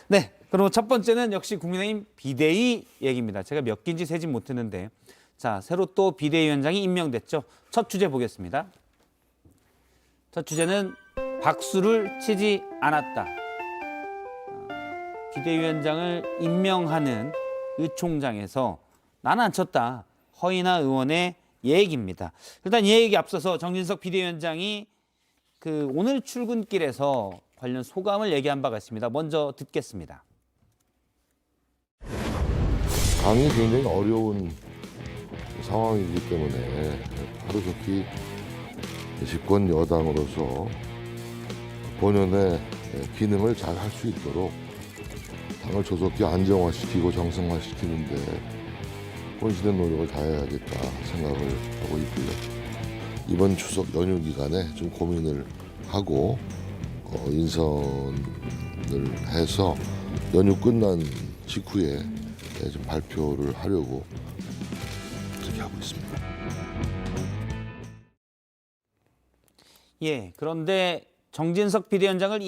네, 그럼 첫 번째는 역시 국민의힘 비대위 얘기입니다. 제가 몇 개인지 세진 못했는데, 자, 새로 또 비대위원장이 임명됐죠. 첫 주제 보겠습니다. 첫 주제는 박수를 치지 않았다. 비대위원장을 임명하는 의총장에서 나는 안 쳤다. 허인하 의원의 얘기입니다. 일단 이 얘기 앞서서 정진석 비대위원장이 오늘 출근길에서 관련 소감을 얘기한 바가 있습니다. 먼저 듣겠습니다. 당이 굉장히 어려운 상황이기 때문에 하루속히 집권 여당으로서 본연의 기능을 잘 할 수 있도록 당을 조속히 안정화시키고 정상화시키는데 혼신의 노력을 다해야겠다 생각을 하고 있고요. 이번 추석 연휴 기간에 좀 고민을 하고 인선을 해서 연휴 끝난 직후에 좀 발표를 하려고 그렇게 하고 있습니다. 예, 그런데 정진석 비대위원장을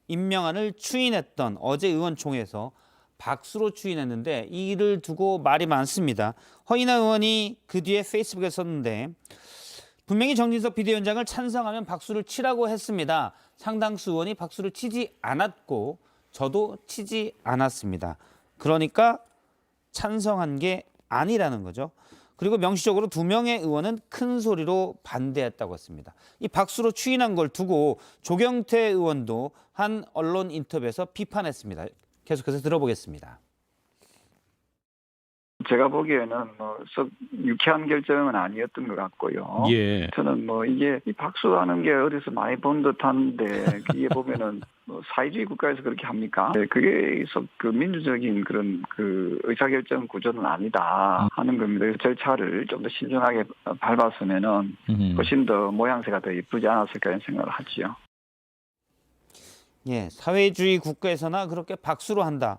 임명안을 추인했던 어제 의원총회에서 박수로 추인했는데 이를 두고 말이 많습니다. 허인하 의원이 그 뒤에 페이스북에 썼는데 분명히 정진석 비대위원장을 찬성하면 박수를 치라고 했습니다. 상당수 의원이 박수를 치지 않았고 저도 치지 않았습니다. 그러니까 찬성한 게 아니라는 거죠. 그리고 명시적으로 2명의 의원은 큰 소리로 반대했다고 했습니다. 이 박수로 추인한 걸 두고 조경태 의원도 한 언론 인터뷰에서 비판했습니다. 계속해서 들어보겠습니다. 제가 보기에는 썩 유쾌한 결정은 아니었던 것 같고요. 예. 저는 이게 이 박수하는 게 어디서 많이 본 듯한데 이게 보면은 사회주의 국가에서 그렇게 합니까? 네, 그게 썩 민주적인 그런 의사결정 구조는 아니다 하는 겁니다. 그래서 절차를 좀 더 신중하게 밟았으면은 훨씬 더 모양새가 더 예쁘지 않았을까 이런 생각을 하지요. 예, 사회주의 국가에서나 그렇게 박수로 한다.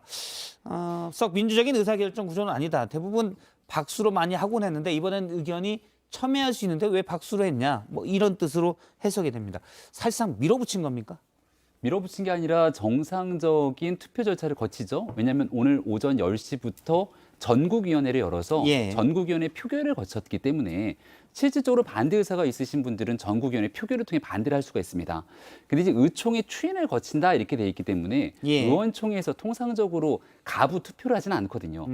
썩 민주적인 의사결정 구조는 아니다. 대부분 박수로 많이 하곤 했는데 이번엔 의견이 첨예할 수 있는데 왜 박수로 했냐? 이런 뜻으로 해석이 됩니다. 사실상 밀어붙인 겁니까? 밀어붙인 게 아니라 정상적인 투표 절차를 거치죠. 왜냐하면 오늘 오전 10시부터 전국위원회를 열어서 예. 전국위원회 표결을 거쳤기 때문에 실질적으로 반대 의사가 있으신 분들은 전국위원회 표결을 통해 반대를 할 수가 있습니다. 근데 이제 의총의 추인을 거친다 이렇게 돼 있기 때문에 예. 의원총회에서 통상적으로 가부 투표를 하지는 않거든요.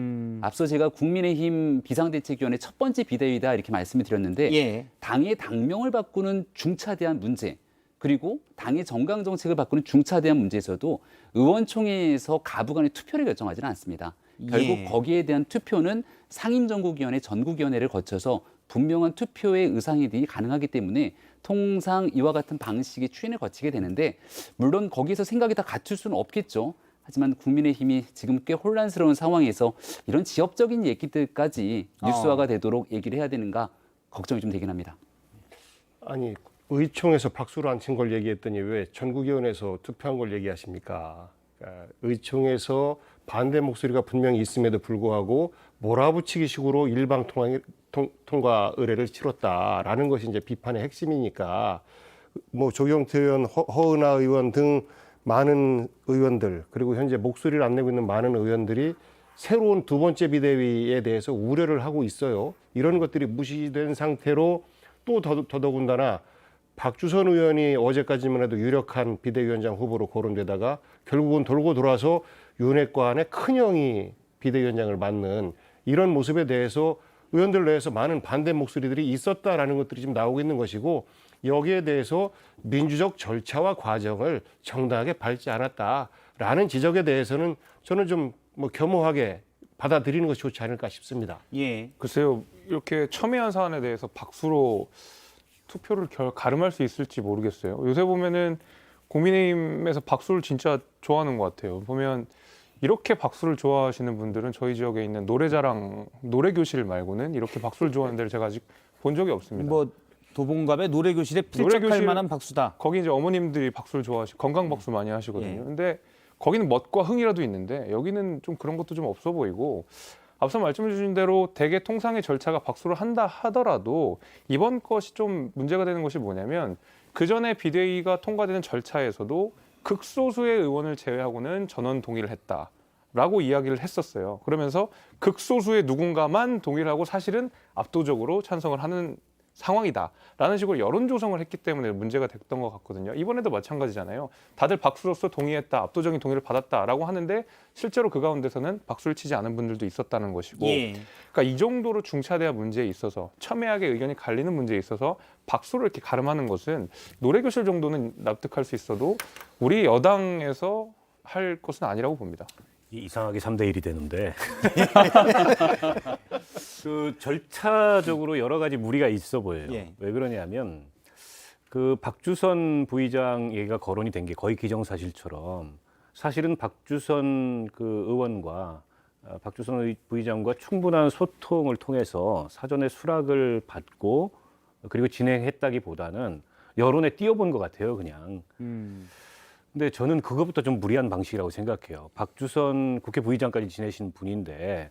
앞서 제가 국민의힘 비상대책위원회 첫 번째 비대위다 이렇게 말씀을 드렸는데 예. 당의 당명을 바꾸는 중차대한 문제 그리고 당의 정강 정책을 바꾸는 중차대한 문제에서도 의원총회에서 가부 간의 투표를 결정하지는 않습니다. 결국 예. 거기에 대한 투표는 상임전국위원회, 전국위원회를 거쳐서 분명한 투표의 의사행위 가능하기 때문에 통상 이와 같은 방식의 추인을 거치게 되는데 물론 거기서 생각이 다 같을 수는 없겠죠. 하지만 국민의힘이 지금 꽤 혼란스러운 상황에서 이런 지역적인 얘기들까지 뉴스화가 되도록 얘기를 해야 되는가 걱정이 좀 되긴 합니다. 아니 의총에서 박수를 안 친 걸 얘기했더니 왜 전국위원회에서 투표한 걸 얘기하십니까? 그러니까 의총에서 반대 목소리가 분명히 있음에도 불구하고 몰아붙이기식으로 일방 통과 의례를 치렀다라는 것이 이제 비판의 핵심이니까 조경태 의원, 허은하 의원 등 많은 의원들 그리고 현재 목소리를 안 내고 있는 많은 의원들이 새로운 두 번째 비대위에 대해서 우려를 하고 있어요. 이런 것들이 무시된 상태로 또 더더군다나 박주선 의원이 어제까지만 해도 유력한 비대위원장 후보로 거론되다가 결국은 돌고 돌아서 윤핵관의 큰형이 비대위원장을 맡는 이런 모습에 대해서 의원들 내에서 많은 반대 목소리들이 있었다라는 것들이 지금 나오고 있는 것이고 여기에 대해서 민주적 절차와 과정을 정당하게 밟지 않았다라는 지적에 대해서는 저는 좀 겸허하게 받아들이는 것이 좋지 않을까 싶습니다. 예. 글쎄요, 이렇게 첨예한 사안에 대해서 박수로 투표를 가름할 수 있을지 모르겠어요. 요새 보면은 국민의힘에서 박수를 진짜 좋아하는 것 같아요. 보면 이렇게 박수를 좋아하시는 분들은 저희 지역에 있는 노래자랑, 노래교실 말고는 이렇게 박수를 좋아하는 데를 제가 아직 본 적이 없습니다. 도봉갑의 노래교실에 필적할 노래교실, 만한 박수다. 거기 이제 어머님들이 박수를 좋아하시고 건강 박수 많이 하시거든요. 예. 근데 거기는 멋과 흥이라도 있는데 여기는 좀 그런 것도 좀 없어 보이고 앞서 말씀해 주신 대로 대개 통상의 절차가 박수를 한다 하더라도 이번 것이 좀 문제가 되는 것이 뭐냐면 그 전에 비대위가 통과되는 절차에서도 극소수의 의원을 제외하고는 전원 동의를 했다라고 이야기를 했었어요. 그러면서 극소수의 누군가만 동의를 하고 사실은 압도적으로 찬성을 하는 상황이다라는 식으로 여론 조성을 했기 때문에 문제가 됐던 것 같거든요. 이번에도 마찬가지잖아요. 다들 박수로서 동의했다, 압도적인 동의를 받았다라고 하는데 실제로 그 가운데서는 박수를 치지 않은 분들도 있었다는 것이고, 예. 그러니까 이 정도로 중차대한 문제에 있어서 첨예하게 의견이 갈리는 문제에 있어서 박수를 이렇게 가름하는 것은 노래교실 정도는 납득할 수 있어도 우리 여당에서 할 것은 아니라고 봅니다. 이상하게 3대 1이 되는데 그 절차적으로 여러 가지 무리가 있어 보여요. 예. 왜 그러냐면 그 박주선 부의장 얘기가 거론이 된 게 거의 기정사실처럼 사실은 박주선 그 의원과 박주선 부의장과 충분한 소통을 통해서 사전에 수락을 받고 그리고 진행했다기보다는 여론에 띄워본 것 같아요, 그냥. 근데 저는 그것부터 좀 무리한 방식이라고 생각해요. 박주선 국회 부의장까지 지내신 분인데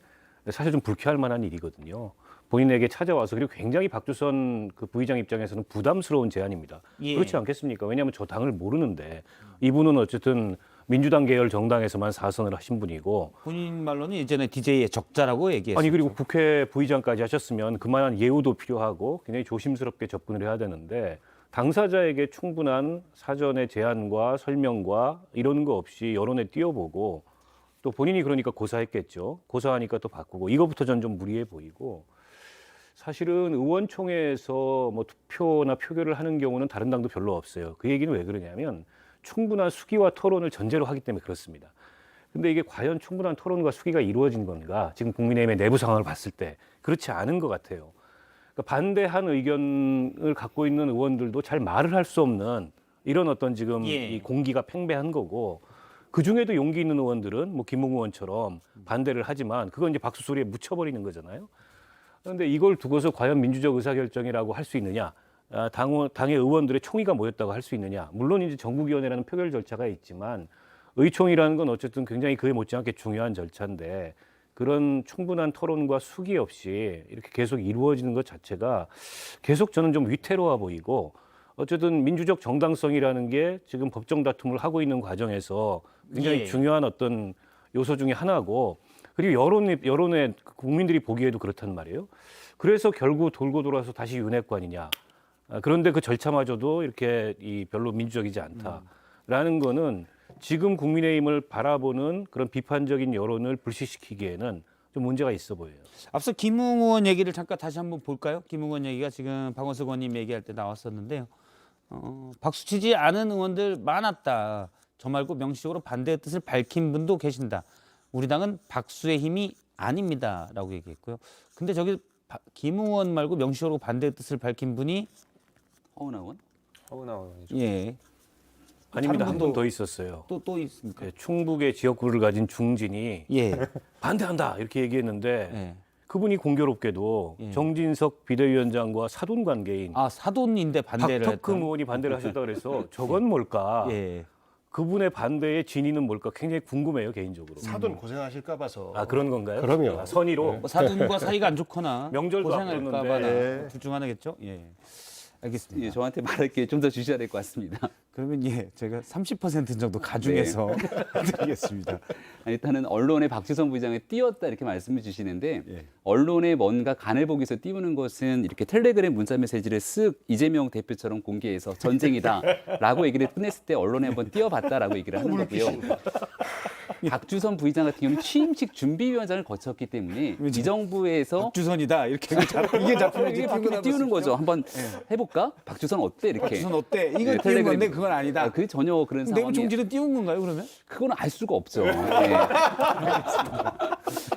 사실 좀 불쾌할 만한 일이거든요. 본인에게 찾아와서 그리고 굉장히 박주선 그 부의장 입장에서는 부담스러운 제안입니다. 예. 그렇지 않겠습니까? 왜냐하면 저 당을 모르는데 이분은 어쨌든 민주당 계열 정당에서만 4선을 하신 분이고 본인 말로는 예전에 DJ의 적자라고 얘기했어요. 아니 그리고 국회 부의장까지 하셨으면 그만한 예우도 필요하고 굉장히 조심스럽게 접근을 해야 되는데 당사자에게 충분한 사전의 제안과 설명과 이런 거 없이 여론에 띄워보고 또 본인이 그러니까 고사했겠죠. 고사하니까 또 바꾸고 이거부터 전 좀 무리해 보이고 사실은 의원총회에서 뭐 투표나 표결을 하는 경우는 다른 당도 별로 없어요. 그 얘기는 왜 그러냐면 충분한 수기와 토론을 전제로 하기 때문에 그렇습니다. 근데 이게 과연 충분한 토론과 수기가 이루어진 건가? 지금 국민의힘의 내부 상황을 봤을 때 그렇지 않은 것 같아요. 그러니까 반대한 의견을 갖고 있는 의원들도 잘 말을 할 수 없는 이런 어떤 지금 예. 이 공기가 팽배한 거고 그 중에도 용기 있는 의원들은 뭐 김웅 의원처럼 반대를 하지만 그건 이제 박수 소리에 묻혀버리는 거잖아요. 그런데 이걸 두고서 과연 민주적 의사결정이라고 할 수 있느냐? 당의 의원들의 총의가 모였다고 할 수 있느냐? 물론 이제 전국위원회라는 표결 절차가 있지만 의총이라는 건 어쨌든 굉장히 그에 못지않게 중요한 절차인데 그런 충분한 토론과 수기 없이 이렇게 계속 이루어지는 것 자체가 계속 저는 좀 위태로워 보이고 어쨌든 민주적 정당성이라는 게 지금 법정 다툼을 하고 있는 과정에서 굉장히 예. 중요한 어떤 요소 중에 하나고 그리고 여론에 국민들이 보기에도 그렇단 말이에요. 그래서 결국 돌고 돌아서 다시 윤핵관이냐. 그런데 그 절차마저도 이렇게 별로 민주적이지 않다라는 거는 지금 국민의힘을 바라보는 그런 비판적인 여론을 불식시키기에는 좀 문제가 있어 보여요. 앞서 김웅 의원 얘기를 잠깐 다시 한번 볼까요? 김웅 의원 얘기가 지금 박원석 의원님 얘기할 때 나왔었는데요. 박수 치지 않은 의원들 많았다. 저 말고 명시적으로 반대의 뜻을 밝힌 분도 계신다. 우리 당은 박수의 힘이 아닙니다라고 얘기했고요. 근데 저기 김웅 의원 말고 명시적으로 반대의 뜻을 밝힌 분이 허은하 의원? 허은하 의원이죠. 예. 아닙니다. 다른 한 분 분도 더 있었어요. 또 있습니까? 네, 충북의 지역구를 가진 중진이 예. 반대한다 이렇게 얘기했는데 예. 그분이 공교롭게도 예. 정진석 비대위원장과 사돈 관계인 아 사돈인데 반대를 박덕흠 했다. 의원이 반대를 하셨다 그래서 저건 뭘까? 예. 그분의 반대의 진위는 뭘까? 굉장히 궁금해요 개인적으로. 사돈 고생하실까 봐서. 아 그런 건가요? 그럼요. 아, 선의로. 뭐 사돈과 사이가 안 좋거나 명절도 고생할까봐 앞뒀는데. 둘 중 하나겠죠. 예. 알겠습니다. 예, 저한테 말할 게 좀 더 주셔야 될 것 같습니다. 그러면 예, 제가 30% 정도 가중해서 드리겠습니다. 일단은 언론에 박주선 부의장을 띄웠다 이렇게 말씀을 주시는데 예. 언론에 뭔가 간을 보기 위해서 띄우는 것은 이렇게 텔레그램 문자 메시지를 쓱 이재명 대표처럼 공개해서 전쟁이다라고 얘기를 끝냈을 때 언론에 한번 띄워봤다라고 얘기를 하는 거고요. 박주선 부의장 같은 경우는 취임식 준비위원장을 거쳤기 때문에 이 정부에서 박주선이다 이렇게 이게 작품에 이게 바뀌면 띄우는 거죠. 한번 해볼까? 박주선 어때? 이렇게. 박주선 어때? 이건 네, 띄운 텔레그램. 건데 그건 아니다. 그 전혀 그런 내부 상황이 총질은 띄운 건가요 그러면? 그거는 알 수가 없죠. 네.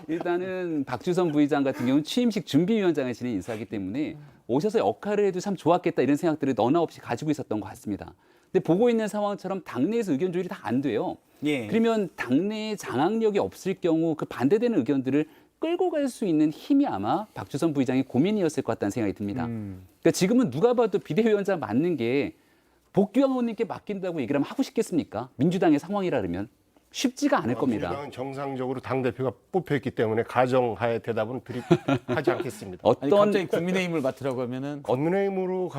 일단은 박주선 부의장 같은 경우는 취임식 준비위원장을 지낸 인사이기 때문에 오셔서 역할을 해도 참 좋았겠다 이런 생각들을 너나 없이 가지고 있었던 것 같습니다. 근데 보고 있는 상황처럼 당내에서 의견 조율이 다 안 돼요. 예. 그러면 당내에 장악력이 없을 경우 그 반대되는 의견들을 끌고 갈 수 있는 힘이 아마 박주선 부의장의 고민이었을 것 같다는 생각이 듭니다. 그러니까 지금은 누가 봐도 비대위원장 맡는 게 복귀왕 의원님께 맡긴다고 얘기를 하면 하고 싶겠습니까? 민주당의 상황이라 그러면 쉽지가 않을 겁니다. 민주당은 정상적으로 당 대표가 뽑혀있기 때문에 가정하에 대답은 하지 않겠습니다. 아니, 어떤 갑자기 국민의힘을 맡으라고 하면은 국민의힘으로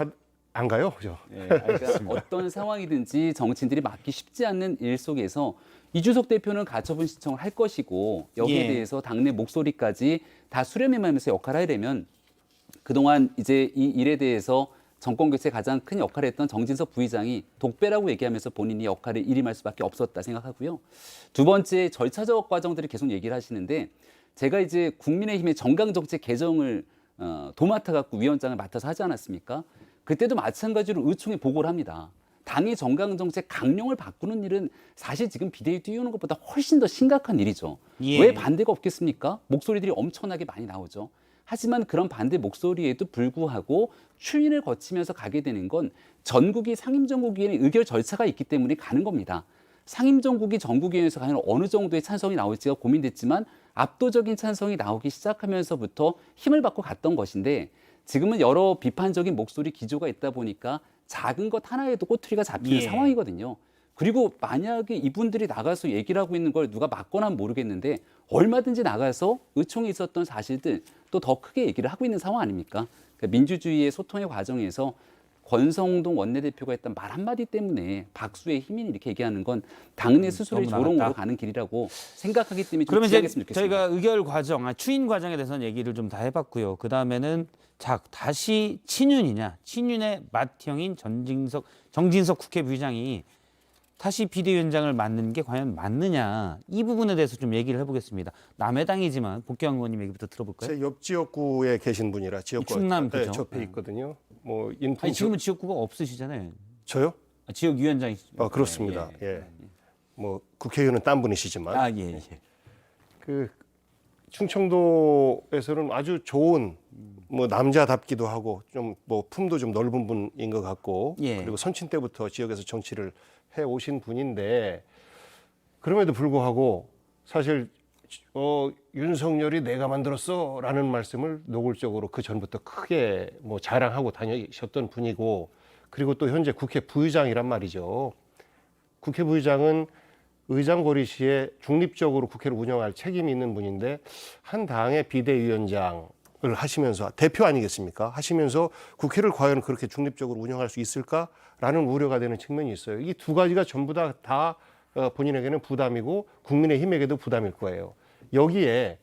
안 가요, 그죠? 그러니까 어떤 상황이든지 정치인들이 맡기 쉽지 않는 일 속에서 이준석 대표는 가처분 신청을 할 것이고 여기에 예. 대해서 당내 목소리까지 다 수렴해가면서 역할을 하려면 그동안 이제 이 일에 대해서 정권 교체에 가장 큰 역할을 했던 정진석 부의장이 독배라고 얘기하면서 본인이 역할을 일임할 수밖에 없었다 생각하고요. 두 번째 절차적 과정들을 계속 얘기를 하시는데 제가 이제 국민의힘의 정강정책 개정을 도맡아 갖고 위원장을 맡아서 하지 않았습니까? 그때도 마찬가지로 의총에 보고를 합니다. 당의 정강정책 강령을 바꾸는 일은 사실 지금 비대위 띄우는 것보다 훨씬 더 심각한 일이죠. 예. 왜 반대가 없겠습니까? 목소리들이 엄청나게 많이 나오죠. 하지만 그런 반대 목소리에도 불구하고 추인을 거치면서 가게 되는 건 전국이 상임정국위원회 의결 절차가 있기 때문에 가는 겁니다. 상임정국이 전국위원회에서 과연 어느 정도의 찬성이 나올지가 고민됐지만 압도적인 찬성이 나오기 시작하면서부터 힘을 받고 갔던 것인데 지금은 여러 비판적인 목소리 기조가 있다 보니까 작은 것 하나에도 꼬투리가 잡히는 예. 상황이거든요. 그리고 만약에 이분들이 나가서 얘기를 하고 있는 걸 누가 맞거나 모르겠는데 얼마든지 나가서 의총에 있었던 사실들 또 더 크게 얘기를 하고 있는 상황 아닙니까? 그러니까 민주주의의 소통의 과정에서 권성동 원내대표가 했던 말 한마디 때문에 박수의 힘이 이렇게 얘기하는 건 당내 스스로의 너무 조롱으로 나갔다. 가는 길이라고 생각하기 때문에 좀 그러면 이제 지양했으면 좋겠습니다. 저희가 의결 과정, 추인 과정에 대해서는 얘기를 좀 다 해봤고요. 그 다음에는 자 다시 친윤이냐, 친윤의 맏형인 정진석 국회 부의장이 다시 비대위원장을 맡는 게 과연 맞느냐 이 부분에 대해서 좀 얘기를 해보겠습니다. 남의 당이지만 복귀한 의원님 얘기부터 들어볼까요? 제 옆 지역구에 계신 분이라 지역구 충남 그죠? 접해 있거든요. 뭐 인통 아니 지금은 지역구가 없으시잖아요. 저요? 지역위원장이시죠. 아, 그렇습니다. 예. 뭐 국회의원은 딴 분이시지만 아 예. 예. 그 충청도에서는 아주 좋은 뭐 남자답기도 하고 좀 뭐 품도 좀 넓은 분인 것 같고 예. 그리고 선친 때부터 지역에서 정치를 해 오신 분인데 그럼에도 불구하고 사실 윤석열이 내가 만들었어라는 말씀을 노골적으로 그 전부터 크게 뭐 자랑하고 다니셨던 분이고 그리고 또 현재 국회 부의장이란 말이죠. 국회 부의장은 의장 고리시에 중립적으로 국회를 운영할 책임이 있는 분인데 한 당의 비대위원장을 하시면서 대표 아니겠습니까? 하시면서 국회를 과연 그렇게 중립적으로 운영할 수 있을까라는 우려가 되는 측면이 있어요. 이 두 가지가 전부 다 본인에게는 부담이고 국민의힘에게도 부담일 거예요. 여기에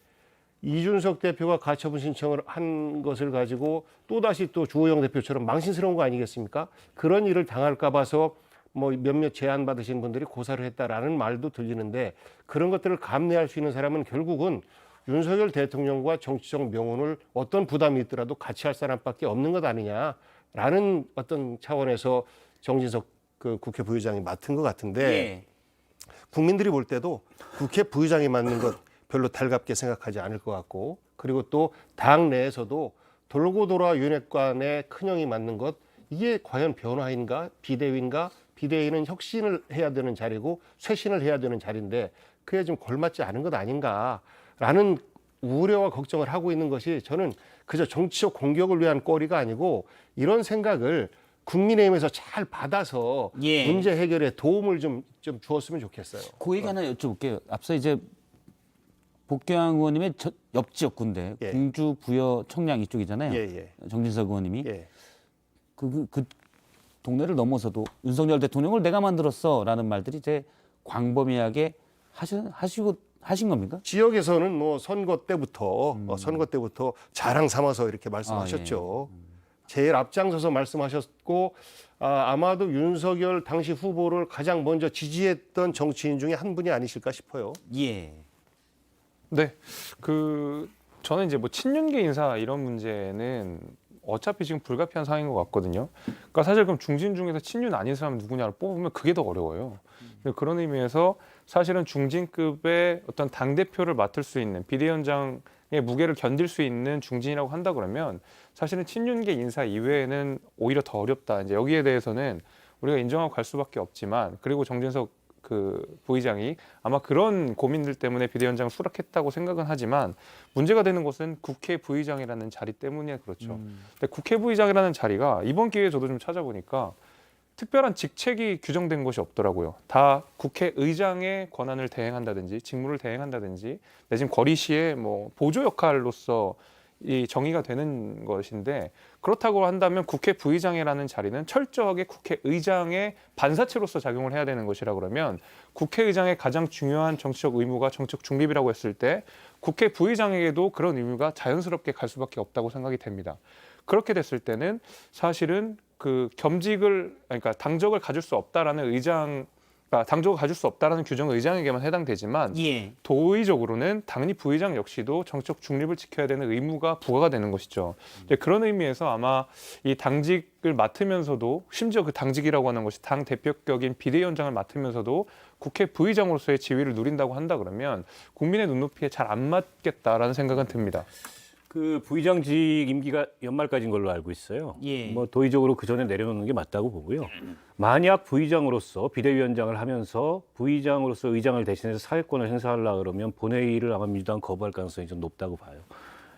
이준석 대표가 가처분 신청을 한 것을 가지고 또다시 또 주호영 대표처럼 망신스러운 거 아니겠습니까? 그런 일을 당할까 봐서 뭐 몇몇 제안 받으신 분들이 고사를 했다라는 말도 들리는데 그런 것들을 감내할 수 있는 사람은 결국은 윤석열 대통령과 정치적 명운을 어떤 부담이 있더라도 같이 할 사람밖에 없는 것 아니냐라는 어떤 차원에서 정진석 그 국회 부의장이 맡은 것 같은데 예. 국민들이 볼 때도 국회 부의장이 맡는 것 별로 달갑게 생각하지 않을 것 같고 그리고 또 당 내에서도 돌고 돌아 윤핵관의 큰형이 맡는 것 이게 과연 변화인가 비대위인가 비대위는 혁신을 해야 되는 자리고 쇄신을 해야 되는 자리인데 그에 좀 걸맞지 않은 것 아닌가라는 우려와 걱정을 하고 있는 것이 저는 그저 정치적 공격을 위한 거리가 아니고 이런 생각을 국민의힘에서 잘 받아서 예. 문제 해결에 도움을 좀 주었으면 좋겠어요. 그 얘기 하나 여쭤볼게요. 앞서 이제 복귀한 의원님의 옆 지역구인데 예. 공주 부여 청량 이쪽이잖아요. 예. 정진석 의원님이 예. 그 동네를 넘어서도 윤석열 대통령을 내가 만들었어라는 말들이 이제 광범위하게 하신 겁니까? 지역에서는 뭐 선거 때부터 자랑 삼아서 이렇게 말씀하셨죠. 제일 앞장서서 말씀하셨고 아마도 윤석열 당시 후보를 가장 먼저 지지했던 정치인 중에 한 분이 아니실까 싶어요. 예. 네, 저는 이제 뭐 친윤계 인사 이런 문제는 어차피 지금 불가피한 상황인 것 같거든요. 그러니까 사실 그럼 중진 중에서 친윤 아닌 사람 누구냐를 뽑으면 그게 더 어려워요. 그런 의미에서 사실은 중진급의 어떤 당 대표를 맡을 수 있는 비대위원장의 무게를 견딜 수 있는 중진이라고 한다 그러면 사실은 친윤계 인사 이외에는 오히려 더 어렵다. 이제 여기에 대해서는 우리가 인정하고 갈 수밖에 없지만 그리고 정진석 그 부의장이 아마 그런 고민들 때문에 비대위원장을 수락했다고 생각은 하지만 문제가 되는 것은 국회 부의장이라는 자리 때문에 그렇죠. 근데 국회 부의장이라는 자리가 이번 기회에 저도 좀 찾아보니까 특별한 직책이 규정된 것이 없더라고요. 다 국회의장의 권한을 대행한다든지 직무를 대행한다든지 내지는 거리시의 뭐 보조 역할로서 이 정의가 되는 것인데 그렇다고 한다면 국회 부의장이라는 자리는 철저하게 국회의장의 반사체로서 작용을 해야 되는 것이라 그러면 국회의장의 가장 중요한 정치적 의무가 정책 중립이라고 했을 때 국회 부의장에게도 그런 의무가 자연스럽게 갈 수밖에 없다고 생각이 됩니다. 그렇게 됐을 때는 사실은 그 겸직을 그러니까 당적을 가질 수 없다라는 당적을 가질 수 없다라는 규정은 의장에게만 해당되지만 예. 도의적으로는 당리 부의장 역시도 정책 중립을 지켜야 되는 의무가 부과가 되는 것이죠. 이제 그런 의미에서 아마 이 당직을 맡으면서도 심지어 그 당직이라고 하는 것이 당 대표격인 비대위원장을 맡으면서도 국회 부의장으로서의 지위를 누린다고 한다 그러면 국민의 눈높이에 잘 안 맞겠다라는 생각은 듭니다. 그 부의장직 임기가 연말까지인 걸로 알고 있어요. 예. 뭐 도의적으로 그 전에 내려놓는 게 맞다고 보고요. 만약 부의장으로서 비대위원장을 하면서 부의장으로서 의장을 대신해서 사회권을 행사하려고 그러면 본회의를 아마 민주당 거부할 가능성이 좀 높다고 봐요.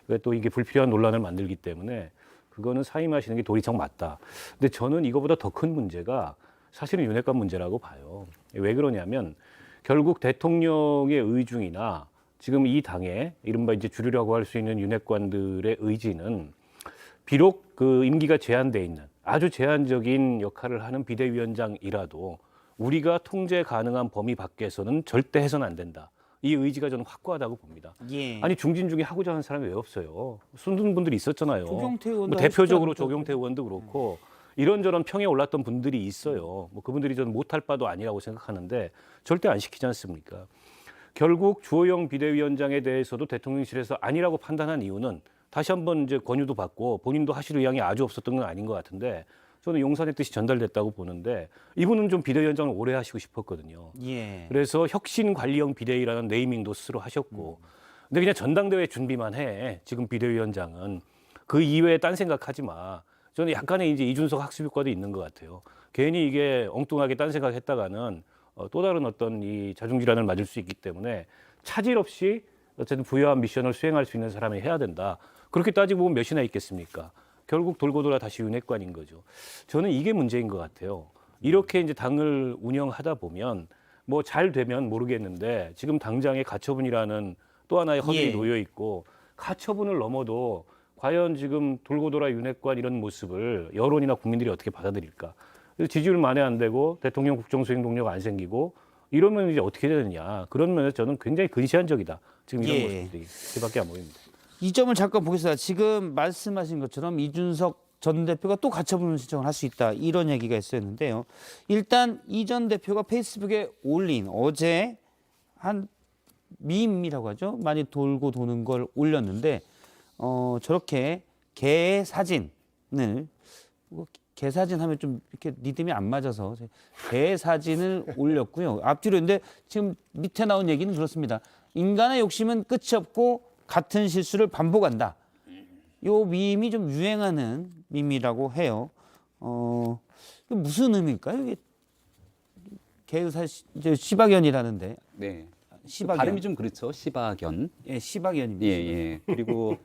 그러니까 또 이게 불필요한 논란을 만들기 때문에 그거는 사임하시는 게 도리적 맞다. 근데 저는 이거보다 더 큰 문제가 사실은 윤핵관 문제라고 봐요. 왜 그러냐면 결국 대통령의 의중이나 지금 이 당에 이른바 이제 주류라고 할 수 있는 윤핵관들의 의지는 비록 그 임기가 제한돼 있는 아주 제한적인 역할을 하는 비대위원장이라도 우리가 통제 가능한 범위 밖에서는 절대 해서는 안 된다. 이 의지가 저는 확고하다고 봅니다. 예. 아니 중진 중에 하고자 하는 사람이 왜 없어요? 순든 분들이 있었잖아요. 조경태 의원도 뭐 대표적으로 하셨죠. 조경태 의원도 그렇고 이런저런 평에 올랐던 분들이 있어요. 뭐 그분들이 저는 못할 바도 아니라고 생각하는데 절대 안 시키지 않습니까? 결국 주호영 비대위원장에 대해서도 대통령실에서 아니라고 판단한 이유는 다시 한번 이제 권유도 받고 본인도 하실 의향이 아주 없었던 건 아닌 것 같은데 저는 용산의 뜻이 전달됐다고 보는데 이분은 좀 비대위원장을 오래 하시고 싶었거든요. 예. 그래서 혁신관리형 비대위라는 네이밍도 스스로 하셨고 근데 그냥 전당대회 준비만 해. 지금 비대위원장은 그 이외에 딴 생각하지 마. 저는 약간의 이제 이준석 학습 효과도 있는 것 같아요. 괜히 이게 엉뚱하게 딴 생각했다가는 또 다른 어떤 이 자중질환을 맞을 수 있기 때문에 차질 없이 어쨌든 부여한 미션을 수행할 수 있는 사람이 해야 된다. 그렇게 따지고 보면 몇이나 있겠습니까? 결국 돌고 돌아 다시 윤핵관인 거죠. 저는 이게 문제인 것 같아요. 이렇게 이제 당을 운영하다 보면 뭐 잘 되면 모르겠는데 지금 당장에 가처분이라는 또 하나의 허들이 예. 놓여 있고 가처분을 넘어도 과연 지금 돌고 돌아 윤핵관 이런 모습을 여론이나 국민들이 어떻게 받아들일까? 그래서 지지율 만회 안 되고 대통령 국정수행 동력 안 생기고 이러면 이제 어떻게 되느냐? 그런 면에서 저는 굉장히 근시안적이다. 지금 이런 예. 모습들이 그밖에 안 보입니다. 이 점을 잠깐 보겠습니다. 지금 말씀하신 것처럼 이준석 전 대표가 또 가처분 신청을 할 수 있다 이런 얘기가 있었는데요. 일단 이 전 대표가 페이스북에 올린 어제 한 밈이라고 하죠. 많이 돌고 도는 걸 올렸는데 저렇게 개 사진을 개 사진 하면 좀 이렇게 리듬이 안 맞아서 개 사진을 올렸고요. 앞뒤로 근데 지금 밑에 나온 얘기는 그렇습니다. 인간의 욕심은 끝이 없고 같은 실수를 반복한다. 요 밈이 좀 유행하는 밈이라고 해요. 이게 무슨 의미일까요? 이게 이제 시박연이라는데 네. 시박연. 발음이 좀 그렇죠. 시박연. 예, 시박연입니다. 예, 예. 그리고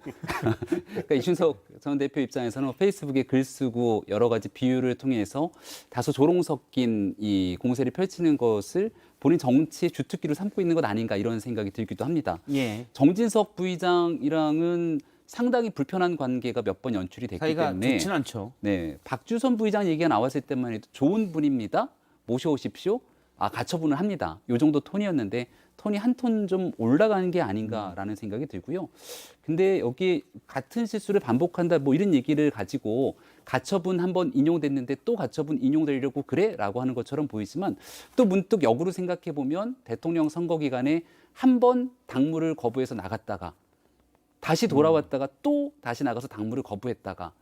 그러니까 이준석 전 대표 입장에서는 페이스북에 글 쓰고 여러 가지 비유를 통해서 다소 조롱 섞인 이 공세를 펼치는 것을 본인 정치의 주특기로 삼고 있는 것 아닌가 이런 생각이 들기도 합니다. 예. 정진석 부의장이랑은 상당히 불편한 관계가 몇 번 연출이 됐기 사이가 때문에 좋진 않죠. 네, 박주선 부의장 얘기가 나왔을 때만 해도 좋은 분입니다. 모셔오십시오. 가처분을 합니다. 요 정도 톤이었는데 톤이 한 톤 좀 올라가는 게 아닌가라는 생각이 들고요. 근데 여기 같은 실수를 반복한다 뭐 이런 얘기를 가지고 가처분 한번 인용됐는데 또 가처분 인용되려고 그래?라고 하는 것처럼 보이지만 또 문득 역으로 생각해 보면 대통령 선거 기간에 한 번 당무를 거부해서 나갔다가 다시 돌아왔다가 또 다시 나가서 당무를 거부했다가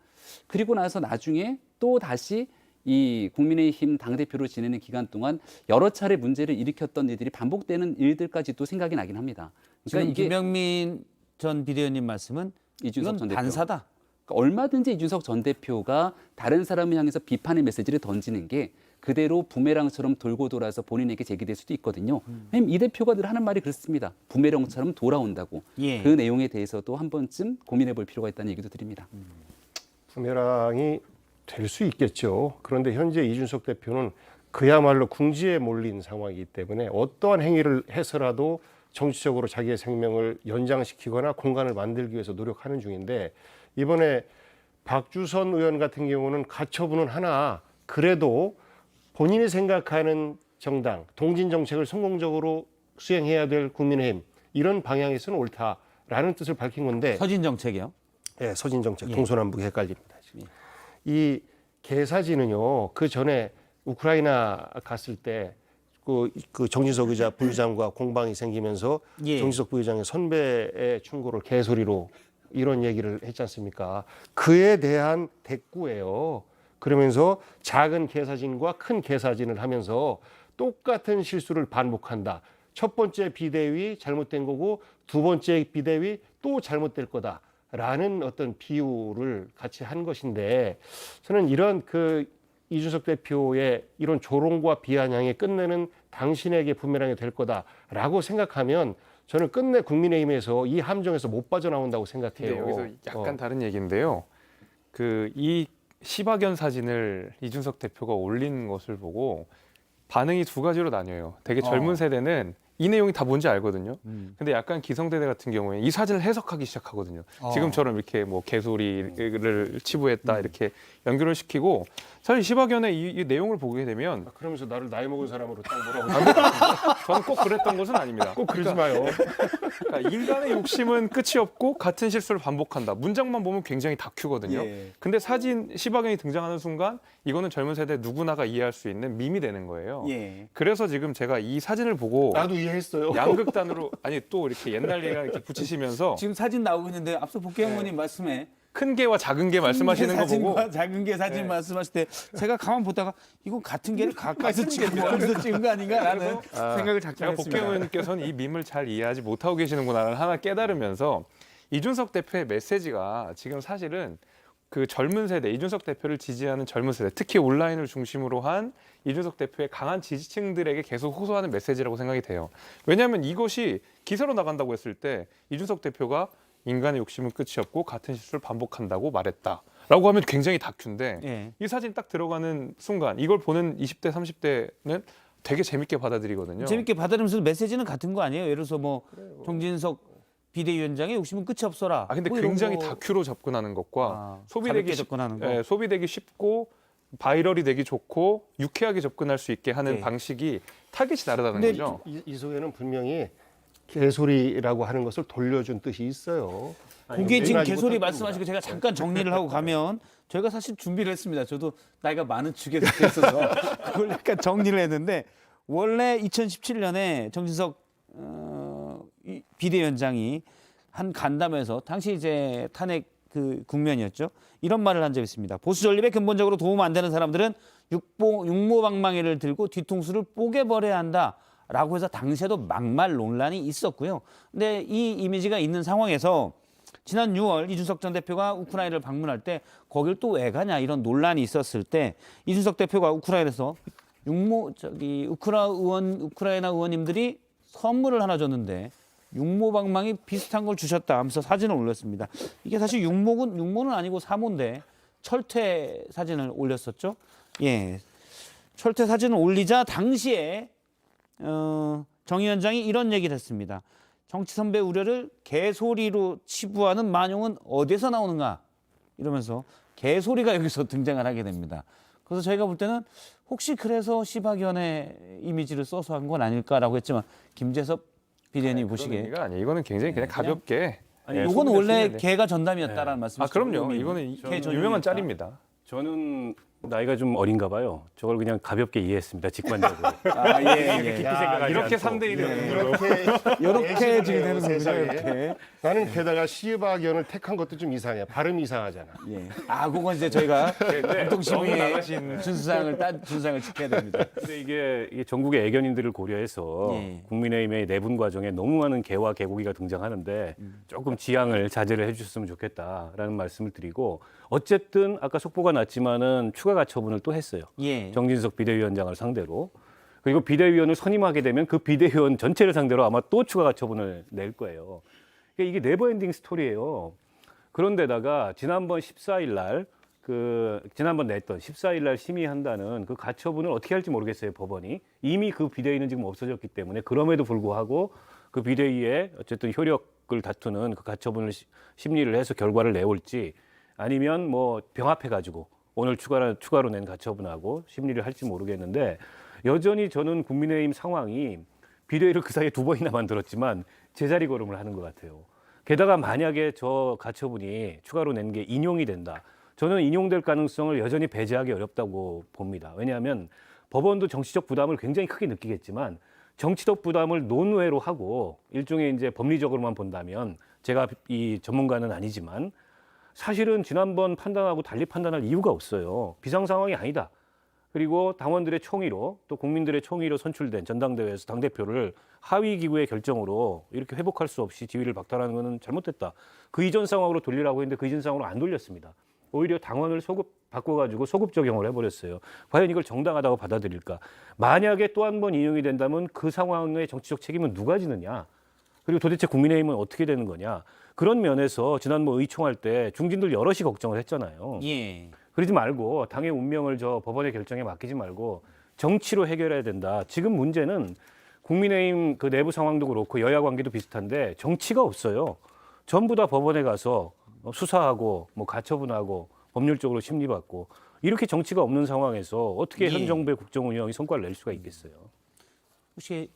그리고 나서 나중에 또 다시 이 국민의힘 당대표로 지내는 기간 동안 여러 차례 문제를 일으켰던 일들이 반복되는 일들까지도 생각이 나긴 합니다. 지금 그러니까 이게 김병민 전 비대위원님 말씀은 이준석 이건 전 대표. 반사다. 그러니까 얼마든지 이준석 전 대표가 다른 사람을 향해서 비판의 메시지를 던지는 게 그대로 부메랑처럼 돌고 돌아서 본인에게 제기될 수도 있거든요. 왜냐면 이 대표가 늘 하는 말이 그렇습니다. 부메랑처럼 돌아온다고. 예. 그 내용에 대해서도 한 번쯤 고민해 볼 필요가 있다는 얘기도 드립니다. 부메랑이 될 수 있겠죠. 그런데 현재 이준석 대표는 그야말로 궁지에 몰린 상황이기 때문에 어떠한 행위를 해서라도 정치적으로 자기의 생명을 연장시키거나 공간을 만들기 위해서 노력하는 중인데 이번에 박주선 의원 같은 경우는 가처분은 하나 그래도 본인이 생각하는 정당, 동진 정책을 성공적으로 수행해야 될 국민의힘 이런 방향에서는 옳다라는 뜻을 밝힌 건데 서진 정책이요. 네, 서진 정책 예. 동서남북이 헷갈립니다. 지금. 이 개사진은요 그 전에 우크라이나 갔을 때 그 정진석 의자 부의장과 공방이 생기면서 예. 정진석 부의장의 선배의 충고를 개소리로 이런 얘기를 했지 않습니까? 그에 대한 대꾸예요. 그러면서 작은 개사진과 큰 개사진을 하면서 똑같은 실수를 반복한다. 첫 번째 비대위 잘못된 거고 두 번째 비대위 또 잘못될 거다라는 어떤 비유를 같이 한 것인데 저는 이런 이준석 대표의 이런 조롱과 비아냥이 끝내는 당신에게 부메랑이 될 거다라고 생각하면 저는 끝내 국민의힘에서 이 함정에서 못 빠져나온다고 생각해요. 근데 여기서 약간 다른 얘기인데요. 이 시박연 사진을 이준석 대표가 올린 것을 보고 반응이 두 가지로 나뉘어요. 되게 젊은 세대는 이 내용이 다 뭔지 알거든요. 근데 약간 기성세대 같은 경우에 이 사진을 해석하기 시작하거든요. 지금처럼 이렇게 뭐 개소리를 치부했다 이렇게 연결을 시키고 사실 시박연의 이 내용을 보게 되면 그러면서 나를 나이 먹은 사람으로 딱 뭐라고 저는 꼭 그랬던 것은 아닙니다. 꼭 그러지 마요. 그러니까 인간의 욕심은 끝이 없고 같은 실수를 반복한다. 문장만 보면 굉장히 다큐거든요. 예. 근데 사진 시박연이 등장하는 순간 이거는 젊은 세대 누구나가 이해할 수 있는 밈이 되는 거예요. 예. 그래서 지금 제가 이 사진을 보고 나도 이해했어요. 양극단으로 아니 또 이렇게 옛날 얘기가 이렇게 붙이시면서 지금 사진 나오고 있는데 앞서 복경원님 말씀에 큰 개와 작은 개 말씀하시는 거 보고 사진과 작은 게 사진 말씀하실 때 제가 가만 보다가 이거 같은 게를 가까이서 찍은 멀리서 찍은 거 아닌가라는 생각을 잠깐 제가 했습니다. 복경원님께서는 이 밈을 잘 이해하지 못하고 계시는구나를 하나 깨달으면서 이준석 대표의 메시지가 지금 사실은 그 젊은 세대, 이준석 대표를 지지하는 젊은 세대, 특히 온라인을 중심으로 한 이준석 대표의 강한 지지층들에게 계속 호소하는 메시지라고 생각이 돼요. 왜냐하면 이것이 기사로 나간다고 했을 때 이준석 대표가 인간의 욕심은 끝이 없고 같은 실수를 반복한다고 말했다라고 하면 굉장히 다큐인데 예. 이 사진 딱 들어가는 순간 이걸 보는 20대, 30대는 되게 재밌게 받아들이거든요. 재밌게 받아들이면서 메시지는 같은 거 아니에요? 예를 들어서 뭐 정진석 비대위원장의 욕심은 끝이 없어라. 근데 뭐 이런 굉장히 거. 다큐로 접근하는 것과 가볍게 소비되기 접근하는 거. 예, 소비되기 쉽고 바이럴이 되기 좋고 유쾌하게 접근할 수 있게 하는 네. 방식이 타깃이 다르다는 근데 거죠. 이소에는 분명히 개소리라고 하는 것을 돌려준 뜻이 있어요. 그게 지금 내가 개소리 이거 말씀하시고 제가 잠깐 정리를 하고 가면 저희가 사실 준비를 했습니다. 저도 나이가 많은 축에 속해 있어서 그걸 약간 정리를 했는데 원래 2017년에 정진석 이 비대위원장이 한 간담회에서 당시 이제 탄핵 국면이었죠. 이런 말을 한 적이 있습니다. 보수 전립에 근본적으로 도움 안 되는 사람들은 육모방망이를 들고 뒤통수를 뽀개버려야 한다라고 해서 당시에도 막말 논란이 있었고요. 근데 이 이미지가 있는 상황에서 지난 6월 이준석 전 대표가 우크라이나를 방문할 때 거길 또 왜 가냐 이런 논란이 있었을 때 이준석 대표가 우크라이나에서 우크라이나 의원님들이 선물을 하나 줬는데 육모방망이 비슷한 걸 주셨다 하면서 사진을 올렸습니다. 이게 사실 육모는 아니고 사모인데 철퇴 사진을 올렸었죠. 예, 철퇴 사진을 올리자 당시에 정 위원장이 이런 얘기를 했습니다. 정치 선배 우려를 개소리로 치부하는 만용은 어디서 나오는가 이러면서 개소리가 여기서 등장을 하게 됩니다. 그래서 저희가 볼 때는 혹시 그래서 시박연의 이미지를 써서 한 건 아닐까라고 했지만 김재섭 비대위원님 그런 보시기에 의미가 아니에요. 이거는 굉장히 그냥 가볍게. 예, 요건 소비될 수 원래 있는데. 개가 전담이었다라는 말씀이시죠? 그럼요. 이거는 개 전용이니까. 유명한 짤입니다. 저는 나이가 좀 어린가 봐요. 저걸 그냥 가볍게 이해했습니다. 직관적으로. 아, 예, 예. 이렇게 3대 1을 이렇게 지금 되는 거군요. 세상에. 이렇게. 나는 게다가 시박연을 택한 것도 좀 이상해. 발음이 이상하잖아. 예. 아, 그건 이제 저희가 너무 공동시민의 나가신 준수상을 지켜야 됩니다. 근데 이게 전국의 애견인들을 고려해서 예. 국민의힘의 내분 과정에 너무 많은 개와 개고기가 등장하는데 조금 지양을 자제를 해주셨으면 좋겠다라는 말씀을 드리고 어쨌든 아까 속보가 났지만은 추가 가처분을 또 했어요. 예. 정진석 비대위원장을 상대로. 그리고 비대위원을 선임하게 되면 그 비대위원 전체를 상대로 아마 또 추가 가처분을 낼 거예요. 그러니까 이게 네버엔딩 스토리예요. 그런데다가 지난번 14일 날 지난번 냈던 14일 날 심의한다는 그 가처분을 어떻게 할지 모르겠어요, 법원이. 이미 그 비대위는 지금 없어졌기 때문에 그럼에도 불구하고 그 비대위에 어쨌든 효력을 다투는 그 가처분을 심리를 해서 결과를 내올지 아니면 뭐 병합해가지고 오늘 추가로 낸 가처분하고 심리를 할지 모르겠는데 여전히 저는 국민의힘 상황이 비대위를 그 사이에 2번이나 만들었지만 제자리 걸음을 하는 것 같아요. 게다가 만약에 저 가처분이 추가로 낸 게 인용이 된다. 저는 인용될 가능성을 여전히 배제하기 어렵다고 봅니다. 왜냐하면 법원도 정치적 부담을 굉장히 크게 느끼겠지만 정치적 부담을 논외로 하고 일종의 이제 법리적으로만 본다면 제가 이 전문가는 아니지만 사실은 지난번 판단하고 달리 판단할 이유가 없어요. 비상 상황이 아니다. 그리고 당원들의 총의로 또 국민들의 총의로 선출된 전당대회에서 당대표를 하위 기구의 결정으로 이렇게 회복할 수 없이 지위를 박탈하는 것은 잘못됐다. 그 이전 상황으로 돌리라고 했는데 그 이전 상황으로 안 돌렸습니다. 오히려 당원을 바꿔가지고 소급 적용을 해버렸어요. 과연 이걸 정당하다고 받아들일까? 만약에 또 한 번 인용이 된다면 그 상황의 정치적 책임은 누가 지느냐? 그리고 도대체 국민의힘은 어떻게 되는 거냐? 그런 면에서 지난 의총할 때 중진들 여럿이 걱정을 했잖아요. 예. 그러지 말고 당의 운명을 저 법원의 결정에 맡기지 말고 정치로 해결해야 된다. 지금 문제는 국민의힘 그 내부 상황도 그렇고 여야 관계도 비슷한데 정치가 없어요. 전부 다 법원에 가서 수사하고 뭐 가처분하고 법률적으로 심리받고 이렇게 정치가 없는 상황에서 어떻게 예. 현 정부의 국정 운영이 성과를 낼 수가 있겠어요. 혹시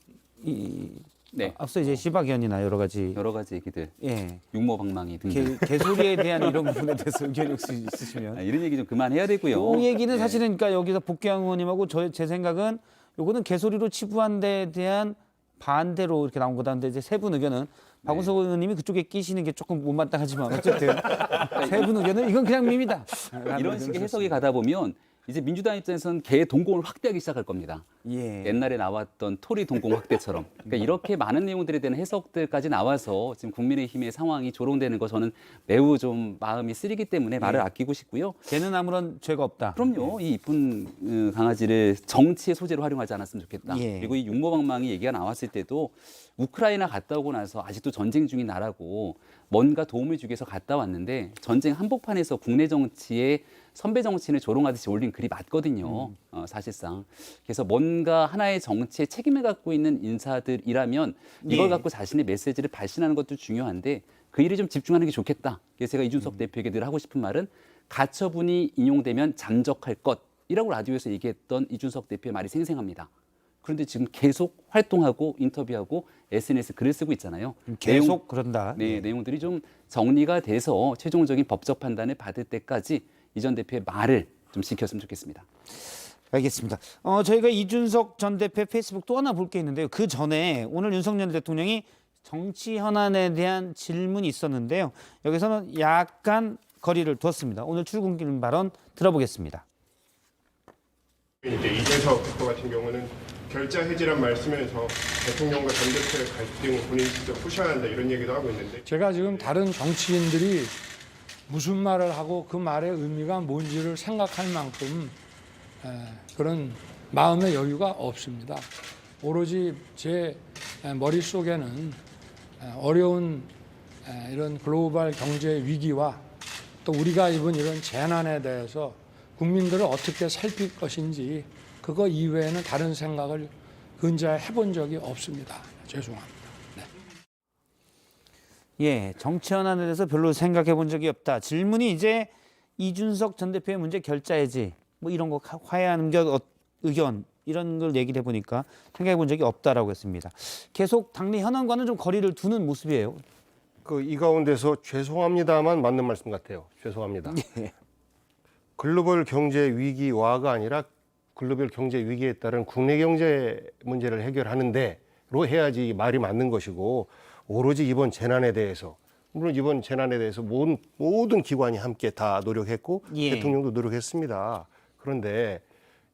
네. 앞서 이제 시박위원이나 여러 가지 여러 가지 얘기들, 예. 육모방망이 등등. 개소리에 대한 이런 부분에 대해서 의견이 혹시 있으시면 이런 얘기 좀 그만해야 되고요. 이 얘기는 네. 사실은 그러니까 여기서 복귀한 의원님하고 제 생각은 요거는 개소리로 치부한 데에 대한 반대로 이렇게 나온 거다. 근데 이제 세 분 의견은 박원석 의원님이 그쪽에 끼시는 게 조금 못마땅하지만 어쨌든 세 분 의견은 이건 그냥 밈이다. 이런 식의 해석이 가다 보면 이제 민주당 입장에서는 개 동공을 확대하기 시작할 겁니다. 예. 옛날에 나왔던 토리 동공 확대처럼. 그러니까 이렇게 많은 내용들에 대한 해석들까지 나와서 지금 국민의힘의 상황이 조롱되는 거 저는 매우 좀 마음이 쓰리기 때문에 말을 아끼고 싶고요. 걔는 아무런 죄가 없다. 그럼요. 이 이쁜 강아지를 정치의 소재로 활용하지 않았으면 좋겠다. 예. 그리고 이 육모방망이 얘기가 나왔을 때도 우크라이나 갔다 오고 나서 아직도 전쟁 중인 나라고 뭔가 도움을 주기 위해서 갔다 왔는데 전쟁 한복판에서 국내 정치에 선배 정치인을 조롱하듯이 올린 글이 맞거든요. 사실상. 그래서 뭔가 하나의 정치에 책임을 갖고 있는 인사들이라면 이걸 예. 갖고 자신의 메시지를 발신하는 것도 중요한데 그 일에 좀 집중하는 게 좋겠다. 그래서 제가 이준석 대표에게 늘 하고 싶은 말은 가처분이 인용되면 잠적할 것이라고 라디오에서 얘기했던 이준석 대표의 말이 생생합니다. 그런데 지금 계속 활동하고 인터뷰하고 SNS 글을 쓰고 있잖아요. 계속 그런다. 네, 내용들이 좀 정리가 돼서 최종적인 법적 판단을 받을 때까지 이 전 대표의 말을 좀 지켰으면 좋겠습니다. 알겠습니다. 저희가 이준석 전 대표 페이스북 또 하나 볼 게 있는데요. 그 전에 오늘 윤석열 대통령이 정치 현안에 대한 질문이 있었는데요. 여기서는 약간 거리를 두었습니다. 오늘 출근길 발언 들어보겠습니다. 이제 이재석 대표 같은 경우는 결자 해지란 말씀에서 대통령과 전 대표의 갈등 본인이 직접 푸셔야 한다 이런 얘기도 하고 있는데 제가 지금 다른 정치인들이 무슨 말을 하고 그 말의 의미가 뭔지를 생각할 만큼 그런 마음의 여유가 없습니다. 오로지 제 머릿속에는 어려운 이런 글로벌 경제 위기와 또 우리가 입은 이런 재난에 대해서 국민들을 어떻게 살필 것인지 그거 이외에는 다른 생각을 근자에 해본 적이 없습니다. 죄송합니다. 예, 정치 현안에 대해서 별로 생각해 본 적이 없다. 질문이 이제 이준석 전 대표의 문제 결자해지 뭐 이런 거 화해하는 의견 이런 걸 얘기를 해보니까 생각해 본 적이 없다라고 했습니다. 계속 당내 현안과는 좀 거리를 두는 모습이에요. 이 가운데서 죄송합니다만 맞는 말씀 같아요. 죄송합니다. 글로벌 경제 위기와가 아니라 글로벌 경제 위기에 따른 국내 경제 문제를 해결하는데로 해야지 말이 맞는 것이고 오로지 이번 재난에 대해서 물론 이번 재난에 대해서 모든 기관이 함께 다 노력했고 예. 대통령도 노력했습니다. 그런데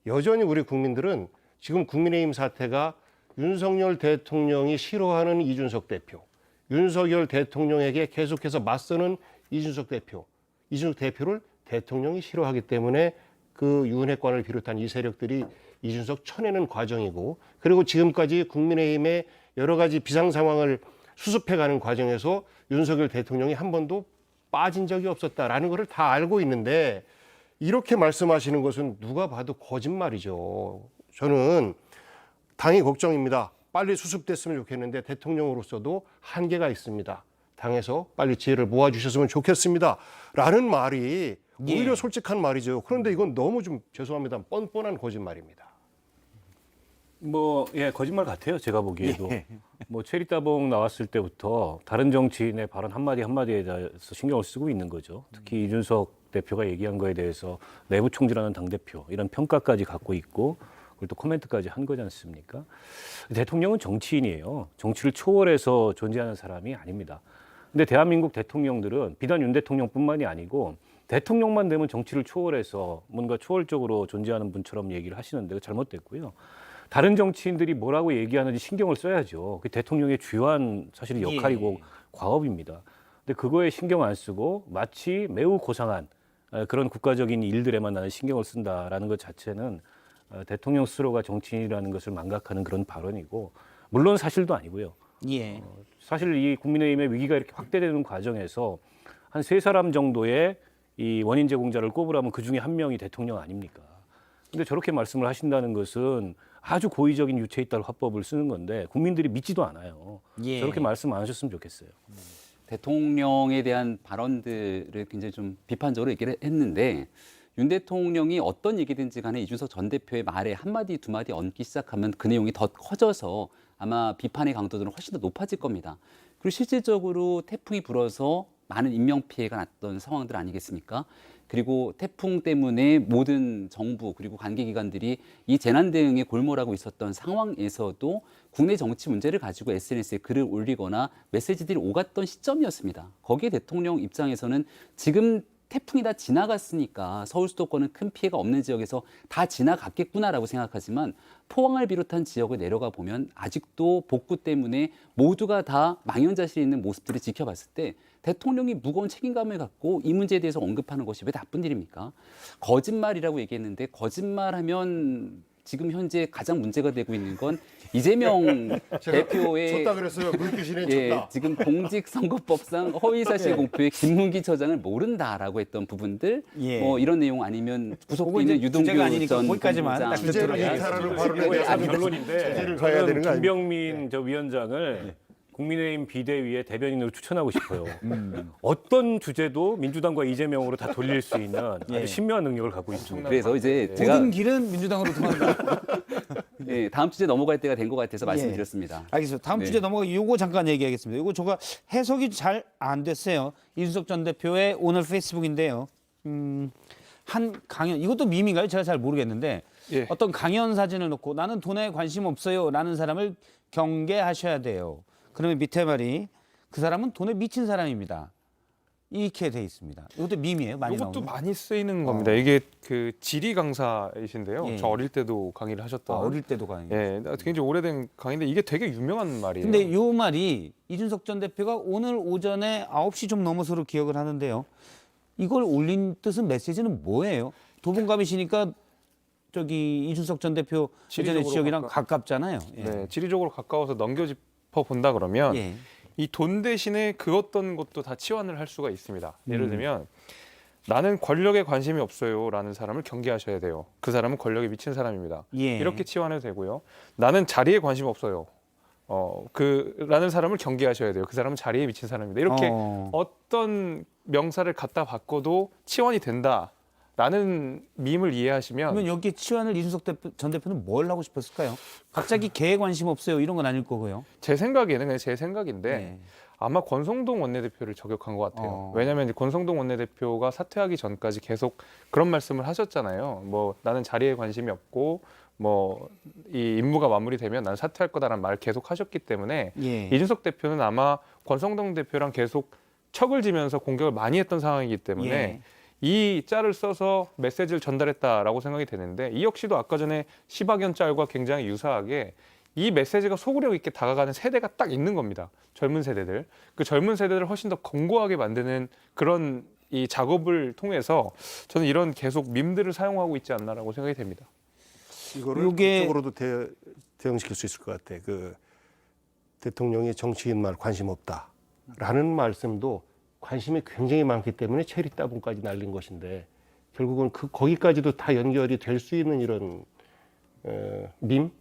여전히 우리 국민들은 지금 국민의힘 사태가 윤석열 대통령이 싫어하는 이준석 대표, 윤석열 대통령에게 계속해서 맞서는 이준석 대표를 대통령이 싫어하기 때문에 그 윤핵관을 비롯한 이 세력들이 이준석 쳐내는 과정이고 그리고 지금까지 국민의힘의 여러 가지 비상 상황을 수습해가는 과정에서 윤석열 대통령이 한 번도 빠진 적이 없었다라는 것을 다 알고 있는데 이렇게 말씀하시는 것은 누가 봐도 거짓말이죠. 저는 당이 걱정입니다. 빨리 수습됐으면 좋겠는데 대통령으로서도 한계가 있습니다. 당에서 빨리 지혜를 모아주셨으면 좋겠습니다. 라는 말이 오히려 솔직한 말이죠. 그런데 이건 너무 좀 죄송합니다. 뻔뻔한 거짓말입니다. 뭐, 예, 거짓말 같아요. 제가 보기에도. 뭐, 체리따봉 나왔을 때부터 다른 정치인의 발언 한마디에 대해서 신경을 쓰고 있는 거죠. 특히 이준석 대표가 얘기한 거에 대해서 내부 총질하는 당대표, 이런 평가까지 갖고 있고, 그리고 또 코멘트까지 한 거지 않습니까? 대통령은 정치인이에요. 정치를 초월해서 존재하는 사람이 아닙니다. 근데 대한민국 대통령들은 비단 윤 대통령뿐만이 아니고 대통령만 되면 정치를 초월해서 뭔가 초월적으로 존재하는 분처럼 얘기를 하시는데 잘못됐고요. 다른 정치인들이 뭐라고 얘기하는지 신경을 써야죠. 그게 대통령의 주요한 사실 역할이고 과업입니다. 근데 그거에 신경 안 쓰고 마치 매우 고상한 그런 국가적인 일들에만 나는 신경을 쓴다라는 것 자체는 대통령 스스로가 정치인이라는 것을 망각하는 그런 발언이고, 물론 사실도 아니고요. 예. 사실 이 국민의힘의 위기가 이렇게 확대되는 과정에서 한 3사람 정도의 이 원인 제공자를 꼽으라면 그 중에 한 명이 대통령 아닙니까? 근데 저렇게 말씀을 하신다는 것은 아주 고의적인 유체 이탈 화법을 쓰는 건데 국민들이 믿지도 않아요. 예. 저렇게 말씀 안 하셨으면 좋겠어요. 대통령에 대한 발언들을 굉장히 좀 비판적으로 얘기를 했는데, 윤 대통령이 어떤 얘기든지 간에 이준석 전 대표의 말에 한마디 두 마디 얹기 시작하면 그 내용이 더 커져서 아마 비판의 강도들은 훨씬 더 높아질 겁니다. 그리고 실질적으로 태풍이 불어서 많은 인명피해가 났던 상황들 아니겠습니까? 그리고 태풍 때문에 모든 정부 그리고 관계기관들이 이 재난 대응에 골몰하고 있었던 상황에서도 국내 정치 문제를 가지고 SNS에 글을 올리거나 메시지들이 오갔던 시점이었습니다. 거기에 대통령 입장에서는 지금 태풍이 다 지나갔으니까 서울 수도권은 큰 피해가 없는 지역에서 다 지나갔겠구나라고 생각하지만 포항을 비롯한 지역을 내려가 보면 아직도 복구 때문에 모두가 다 망연자실이 있는 모습들을 지켜봤을 때 대통령이 무거운 책임감을 갖고 이 문제에 대해서 언급하는 것이 왜 나쁜 일입니까? 거짓말이라고 얘기했는데, 거짓말하면 지금 현재 가장 문제가 되고 있는 건 이재명 대표의 쳤다 그랬어요. 물귀신은 쳤다. 지금 공직선거법상 허위사실 공표에 김문기 처장을 모른다라고 했던 부분들, 예. 뭐 이런 내용 아니면 구속돼 그거 있는 이제 유동규 주제가 아니니까 전 거기까지만 본부장, 딱 주제를 들어야 이탈하는 발언에 그게 대해서 결론인데 주제를 가야 되는 거 저는 아니에요? 김병민 저 위원장을 국민의힘 비대위의 대변인으로 추천하고 싶어요. 어떤 주제도 민주당과 이재명으로 다 돌릴 수 있는 아주 신묘한 능력을 갖고 있습니다. 그래서 이제 제가 모든 길은 민주당으로 통한다. 예, 다음 주제 넘어갈 때가 된 것 같아서 말씀드렸습니다. 알겠습니다. 다음 주제 넘어가 요거 잠깐 얘기하겠습니다. 요거 제가 해석이 잘 안 됐어요. 이준석 전 대표의 오늘 페이스북인데요. 한 강연, 이것도 밈인가요? 제가 잘 모르겠는데 예. 어떤 강연 사진을 놓고 나는 돈에 관심 없어요 라는 사람을 경계하셔야 돼요. 그러면 밑에 말이 그 사람은 돈에 미친 사람입니다. 이렇게 돼 있습니다. 이것도 밈이에요. 많이 이것도 나오는. 많이 쓰이는 겁니다. 이게 그 지리 강사이신데요. 예. 저 어릴 때도 강의를 하셨던. 어릴 때도 강의. 예, 굉장히 오래된 강의인데 이게 되게 유명한 말이에요. 근데 요 말이 이준석 전 대표가 오늘 오전에 9시 좀 넘어서로 기억을 하는데요. 이걸 올린 뜻은 메시지는 뭐예요? 도봉감이시니까 저기 이준석 전 대표 예전의 지리적으로 지역이랑 가깝잖아요. 예. 네, 지리적으로 가까워서 넘겨짚어 본다 그러면 예. 이 돈 대신에 그 어떤 것도 다 치환을 할 수가 있습니다. 예를 들면 나는 권력에 관심이 없어요라는 사람을 경계하셔야 돼요. 그 사람은 권력에 미친 사람입니다. 예. 이렇게 치환해도 되고요. 나는 자리에 관심 없어요. 라는 사람을 경계하셔야 돼요. 그 사람은 자리에 미친 사람입니다. 이렇게 어떤 명사를 갖다 바꿔도 치환이 된다라는 밈을 이해하시면 그러면 여기에 치환을 이준석 전 대표는 뭘 하고 싶었을까요? 갑자기 개에 관심 없어요 이런 건 아닐 거고요. 제 생각에는 그냥 제 생각인데 네. 아마 권성동 원내대표를 저격한 것 같아요. 왜냐하면 이제 권성동 원내대표가 사퇴하기 전까지 계속 그런 말씀을 하셨잖아요. 뭐 나는 자리에 관심이 없고 뭐 이 임무가 마무리되면 난 사퇴할 거다라는 말을 계속 하셨기 때문에 예. 이준석 대표는 아마 권성동 대표랑 계속 척을 지면서 공격을 많이 했던 상황이기 때문에 예. 이 짤을 써서 메시지를 전달했다라고 생각이 되는데 이 역시도 아까 전에 시박연 짤과 굉장히 유사하게 이 메시지가 소구력 있게 다가가는 세대가 딱 있는 겁니다. 젊은 세대들. 그 젊은 세대들을 훨씬 더 견고하게 만드는 그런 이 작업을 통해서 저는 이런 계속 밈들을 사용하고 있지 않나라고 생각이 됩니다. 이거를 요게- 그쪽으로도 대응시킬 수 있을 것 같아. 그 대통령이 정치인 말 관심 없다라는 말씀도 관심이 굉장히 많기 때문에 체리 따봉까지 날린 것인데 결국은 거기까지도 다 연결이 될 수 있는 이런 밈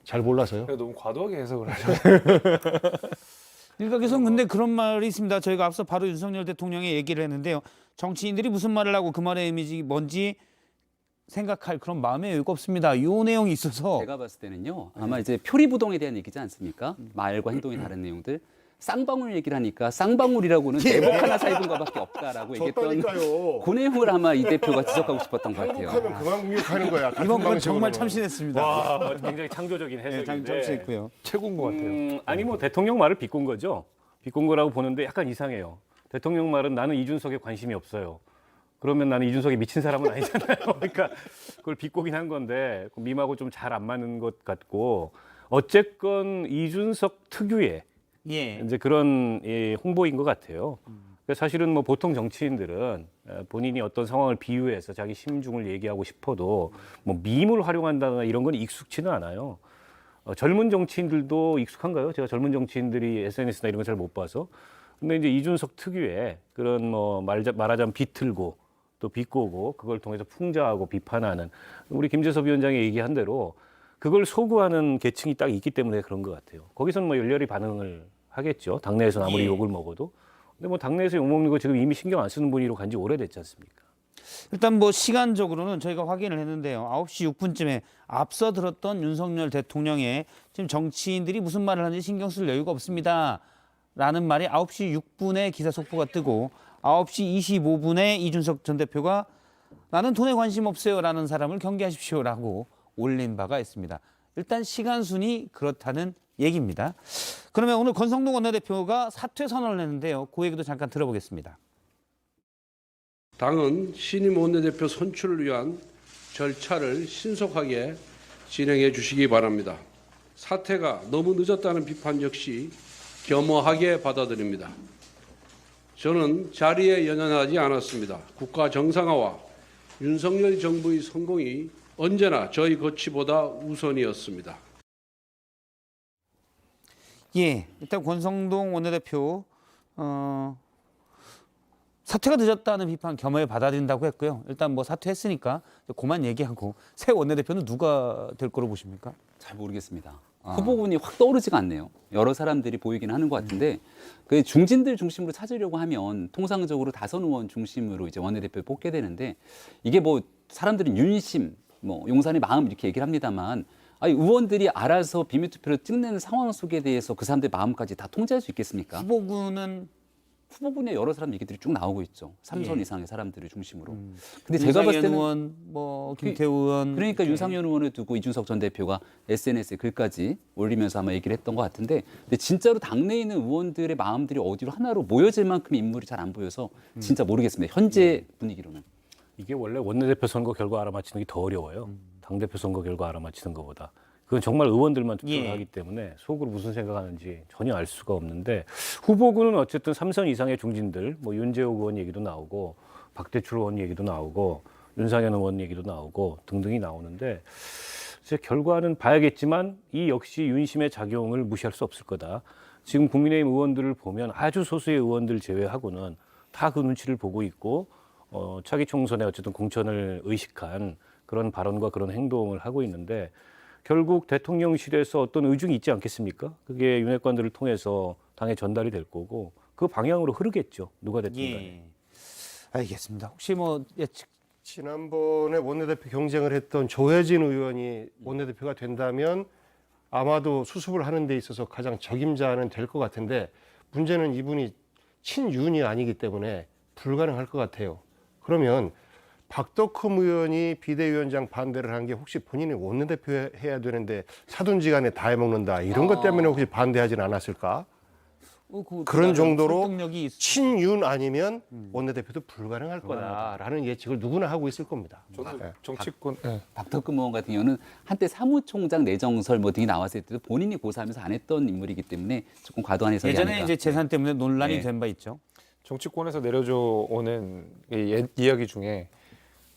잘 몰라서요. 너무 과도하게 해석을 하죠. 일각에서는 근데 그런 말이 있습니다. 저희가 앞서 바로 윤석열 대통령의 얘기를 했는데요. 정치인들이 무슨 말을 하고 그 말의 의미지 뭔지 생각할 그런 마음의 여유가 없습니다. 이 내용이 있어서 제가 봤을 때는요. 아마 이제 표리부동에 대한 얘기지 않습니까? 말과 행동이 다른 내용들. 쌍방울 얘기를 하니까 쌍방울이라고는 대복 하나 사 입은 거밖에 없다라고 얘기했던 졌다니까요. 그 내용을 아마 이 대표가 지적하고 싶었던 것 같아요. 한국하면 그만 공격하는 거야. 같은 이번 건 방식으로는. 정말 참신했습니다. 와, 굉장히 창조적인 네, 해석인데. 참신했고요. 최고인 것 같아요. 아니 뭐 대통령 말을 비꼰 거죠. 비꼰 거라고 보는데 약간 이상해요. 대통령 말은 나는 이준석에 관심이 없어요. 그러면 나는 이준석이 미친 사람은 아니잖아요. 그러니까 그걸 비꼬긴 한 건데 그 밈하고 좀 잘 안 맞는 것 같고 어쨌건 이준석 특유의 예. 이제 그런 홍보인 것 같아요. 그러니까 사실은 뭐 보통 정치인들은 본인이 어떤 상황을 비유해서 자기 심중을 얘기하고 싶어도 뭐 밈을 활용한다거나 이런 건 익숙치는 않아요. 젊은 정치인들도 익숙한가요? 제가 젊은 정치인들이 SNS나 이런 거 잘 못 봐서. 근데 이제 이준석 특유의 그런 뭐 말하자면 비틀고 또 비꼬고 그걸 통해서 풍자하고 비판하는 우리 김재섭 위원장이 얘기한 대로 그걸 소구하는 계층이 딱 있기 때문에 그런 것 같아요. 거기서는 뭐 열렬히 반응을 하겠죠. 당내에서는 아무리 예. 욕을 먹어도. 근데 뭐 당내에서 욕 먹는 거 지금 이미 신경 안 쓰는 분위기로 간지 오래됐지 않습니까? 일단 뭐 시간적으로는 저희가 확인을 했는데요. 9시 6분쯤에 앞서 들었던 윤석열 대통령의 지금 정치인들이 무슨 말을 하는지 신경 쓸 여유가 없습니다. 라는 말이 9시 6분에 기사 속보가 뜨고 9시 25분에 이준석 전 대표가 나는 돈에 관심 없어요 라는 사람을 경계하십시오라고 올린 바가 있습니다. 일단 시간 순이 그렇다는 얘기입니다. 그러면 오늘 권성동 원내대표가 사퇴 선언을 했는데요. 그 얘기도 잠깐 들어보겠습니다. 당은 신임 원내대표 선출을 위한 절차를 신속하게 진행해 주시기 바랍니다. 사퇴가 너무 늦었다는 비판 역시 겸허하게 받아들입니다. 저는 자리에 연연하지 않았습니다. 국가 정상화와 윤석열 정부의 성공이 언제나 저희 거취보다 우선이었습니다. 예, 일단 권성동 원내대표 사퇴가 늦었다는 비판 겸허히 받아들인다고 했고요. 일단 뭐 사퇴했으니까 그만 얘기하고 새 원내대표는 누가 될 거로 보십니까? 잘 모르겠습니다. 후보군이 확 떠오르지가 않네요. 여러 사람들이 보이긴 하는 것 같은데 그 중진들 중심으로 찾으려고 하면 통상적으로 다선 의원 중심으로 이제 원내대표를 뽑게 되는데 이게 뭐 사람들은 윤심, 뭐 용산의 마음 이렇게 얘기를 합니다만 아니, 의원들이 알아서 비밀투표를 찍는 상황 속에 대해서 그 사람들의 마음까지 다 통제할 수 있겠습니까? 후보군에 여러 사람 얘기들이 쭉 나오고 있죠. 3선 예. 이상의 사람들을 중심으로. 근데 제가 봤을 때는 의원, 뭐 김태우 의원, 그러니까 윤상현 의원을 두고 이준석 전 대표가 SNS에 글까지 올리면서 아마 얘기를 했던 것 같은데 근데 진짜로 당내에 있는 의원들의 마음들이 어디로 하나로 모여질 만큼 인물이 잘 안 보여서 진짜 모르겠습니다. 현재 분위기로는. 이게 원래 원내대표 선거 결과 알아맞히는 게 더 어려워요. 당대표 선거 결과 알아맞히는 것보다. 그건 정말 의원들만 투표를 예. 하기 때문에 속으로 무슨 생각하는지 전혀 알 수가 없는데 후보군은 어쨌든 3선 이상의 중진들, 뭐 윤재욱 의원 얘기도 나오고 박대출 의원 얘기도 나오고 윤상현 의원 얘기도 나오고 등등이 나오는데 이제 결과는 봐야겠지만 이 역시 윤심의 작용을 무시할 수 없을 거다. 지금 국민의힘 의원들을 보면 아주 소수의 의원들 제외하고는 다 그 눈치를 보고 있고 차기 총선에 어쨌든 공천을 의식한 그런 발언과 그런 행동을 하고 있는데 결국 대통령실에서 어떤 의중이 있지 않겠습니까? 그게 윤핵관들을 통해서 당에 전달이 될 거고 그 방향으로 흐르겠죠. 누가 됐든 간에. 예. 알겠습니다. 혹시 뭐 예측 지난번에 원내대표 경쟁을 했던 조혜진 의원이 원내대표가 된다면 아마도 수습을 하는 데 있어서 가장 적임자는 될 것 같은데 문제는 이분이 친윤이 아니기 때문에 불가능할 것 같아요. 그러면 박덕흠 의원이 비대위원장 반대를 한 게 혹시 본인이 원내대표 해야 되는데 사돈지간에 다 해먹는다 이런 것 때문에 혹시 반대하진 않았을까? 그런 정도로 설득력이 친윤 아니면 원내대표도 불가능할 거다라는 예측을 누구나 하고 있을 겁니다. 저도 네. 정치권 박덕흠 의원 같은 경우는 한때 사무총장 내정설 뭐 등이 나왔을 때도 본인이 고사하면서 안 했던 인물이기 때문에 조금 과도한 해석이 예전에 아닐까. 이제 재산 때문에 논란이 네. 된 바 있죠. 정치권에서 내려져 오는 이야기 중에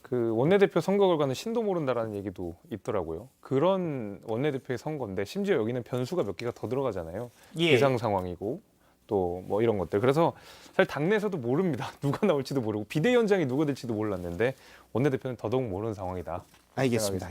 그 원내대표 선거 결과는 신도 모른다라는 얘기도 있더라고요. 그런 원내대표의 선거인데 심지어 여기는 변수가 몇 개가 더 들어가잖아요. 예. 예상 상황이고 또 뭐 이런 것들. 그래서 사실 당내에서도 모릅니다. 누가 나올지도 모르고 비대위원장이 누가 될지도 몰랐는데 원내대표는 더더욱 모르는 상황이다. 알겠습니다.